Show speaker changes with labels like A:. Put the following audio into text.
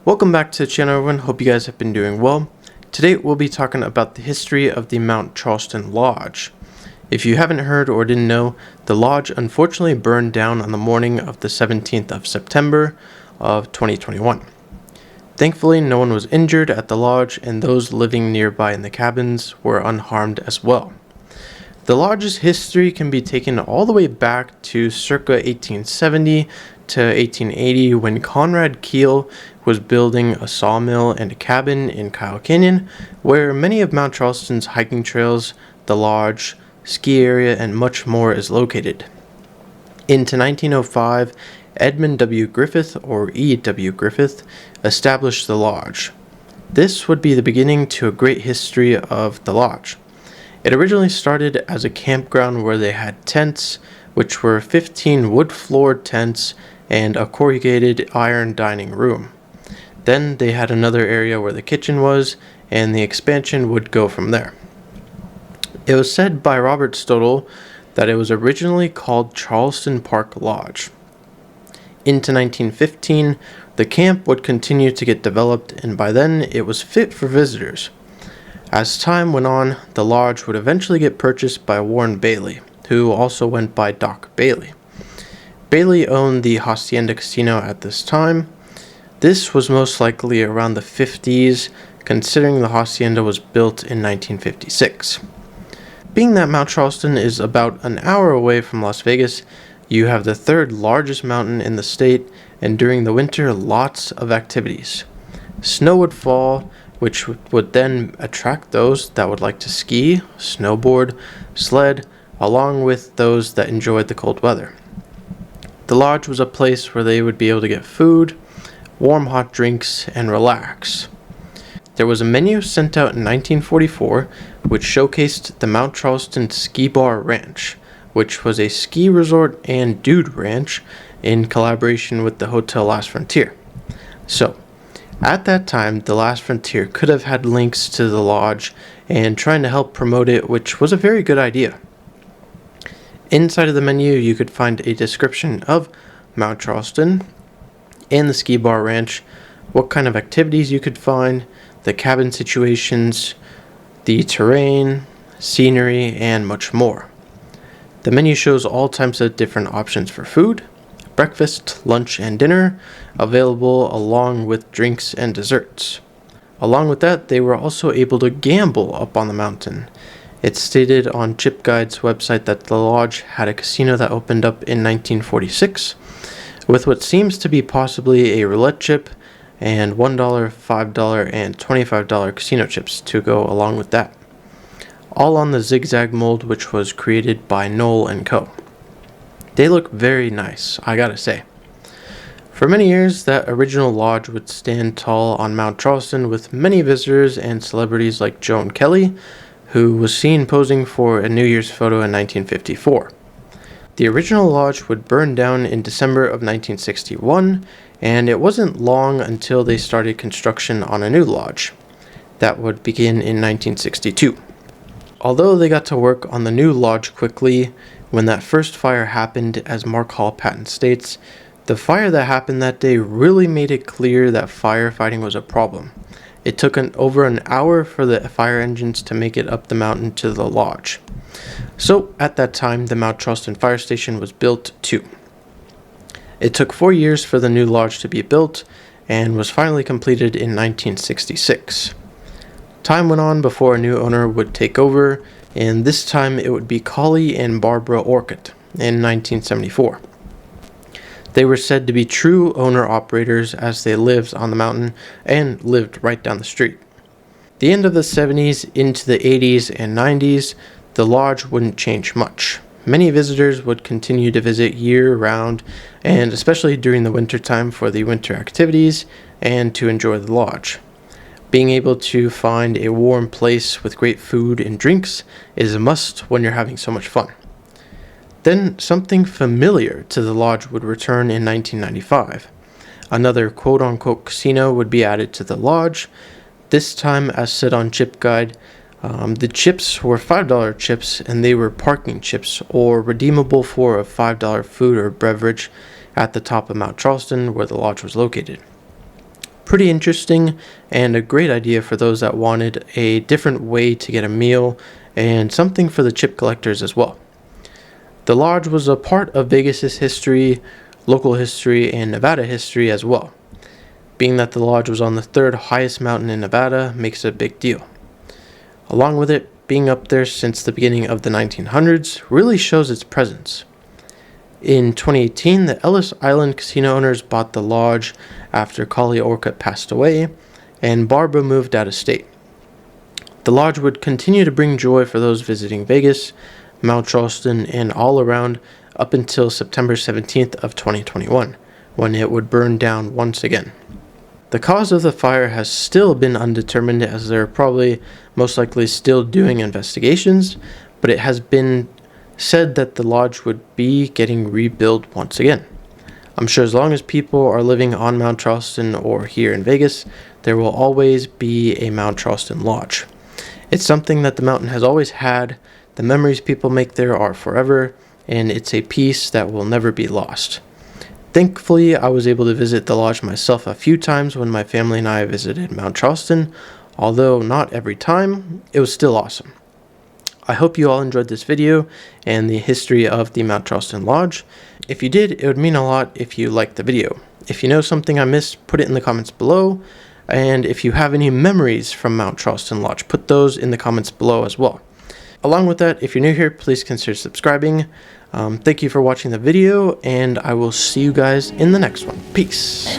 A: Welcome back to the channel, everyone. Hope you guys have been doing well. Today we'll be talking about the history of the Mount Charleston Lodge. If you haven't heard or didn't know, the lodge unfortunately burned down on the morning of the 17th of September of 2021. Thankfully, no one was injured at the lodge, and those living nearby in the cabins were unharmed as well. The lodge's history can be taken all the way back to circa 1870 to 1880 when Conrad Keel was building a sawmill and a cabin in Kyle Canyon, where many of Mount Charleston's hiking trails, the lodge, ski area, and much more is located. Into 1905, Edmund W. Griffith, or E.W. Griffith, established the lodge. This would be the beginning to a great history of the lodge. It originally started as a campground where they had tents, which were 15 wood-floored tents and a corrugated iron dining room. Then they had another area where the kitchen was, and the expansion would go from there. It was said by Robert Stodel that it was originally called Charleston Park Lodge. Into 1915, the camp would continue to get developed, and by then it was fit for visitors. As time went on, the lodge would eventually get purchased by Warren Bailey, who also went by Doc Bailey. Bailey owned the Hacienda Casino at this time. This was most likely around the 50s, considering the Hacienda was built in 1956. Being that Mount Charleston is about an hour away from Las Vegas, you have the third largest mountain in the state, and during the winter, lots of activities. Snow would fall, which would then attract those that would like to ski, snowboard, sled, along with those that enjoyed the cold weather. The lodge was a place where they would be able to get food, warm hot drinks, and relax. There was a menu sent out in 1944 which showcased the Mount Charleston Ski Bar Ranch, which was a ski resort and dude ranch in collaboration with the Hotel Last Frontier. So, at that time, the Last Frontier could have had links to the lodge and trying to help promote it, which was a very good idea. Inside of the menu, you could find a description of Mount Charleston and the Ski Bar Ranch, what kind of activities you could find, the cabin situations, the terrain, scenery, and much more. The menu shows all types of different options for food, breakfast, lunch, and dinner, available along with drinks and desserts. Along with that, they were also able to gamble up on the mountain. It's stated on Chip Guide's website that the lodge had a casino that opened up in 1946, with what seems to be possibly a roulette chip and $1, $5, and $25 casino chips to go along with that. All on the zigzag mold, which was created by Knoll & Co. They look very nice, I gotta say. For many years, that original lodge would stand tall on Mount Charleston with many visitors and celebrities like Joan Kelly, who was seen posing for a New Year's photo in 1954. The original lodge would burn down in December of 1961, and it wasn't long until they started construction on a new lodge. That would begin in 1962. Although they got to work on the new lodge quickly, when that first fire happened, as Mark Hall Patton states, the fire that happened that day really made it clear that firefighting was a problem. It took over an hour for the fire engines to make it up the mountain to the lodge. So, at that time, the Mount Charleston Fire Station was built too. It took 4 years for the new lodge to be built, and was finally completed in 1966. Time went on before a new owner would take over, and this time it would be Collie and Barbara Orcutt in 1974. They were said to be true owner-operators as they lived on the mountain and lived right down the street. The end of the 70s into the 80s and 90s, the lodge wouldn't change much. Many visitors would continue to visit year-round, and especially during the winter time for the winter activities and to enjoy the lodge. Being able to find a warm place with great food and drinks is a must when you're having so much fun. Then something familiar to the lodge would return in 1995. Another quote-unquote casino would be added to the lodge, this time as said on Chip Guide. The chips were $5 chips, and they were parking chips, or redeemable for a $5 food or beverage at the top of Mount Charleston where the lodge was located. Pretty interesting and a great idea for those that wanted a different way to get a meal and something for the chip collectors as well. The lodge was a part of Vegas's history, local history, and Nevada history as well. Being that the lodge was on the third highest mountain in Nevada makes it a big deal. Along with it, being up there since the beginning of the 1900s really shows its presence. In 2018, the Ellis Island casino owners bought the lodge after Kali Orcutt passed away and Barbara moved out of state. The lodge would continue to bring joy for those visiting Vegas, Mount Charleston, and all around up until September 17th of 2021, when it would burn down once again. The cause of the fire has still been undetermined, as they're probably most likely still doing investigations, but it has been said that the lodge would be getting rebuilt once again. I'm sure as long as people are living on Mount Charleston or here in Vegas, there will always be a Mount Charleston lodge. It's something that the mountain has always had. The memories people make there are forever, and it's a piece that will never be lost. Thankfully, I was able to visit the lodge myself a few times when my family and I visited Mount Charleston. Although not every time, it was still awesome. I hope you all enjoyed this video and the history of the Mount Charleston Lodge. If you did, it would mean a lot if you liked the video. If you know something I missed, put it in the comments below. And if you have any memories from Mount Charleston Lodge, put those in the comments below as well. Along with that, if you're new here, please consider subscribing. Thank you for watching the video, and I will see you guys in the next one. Peace.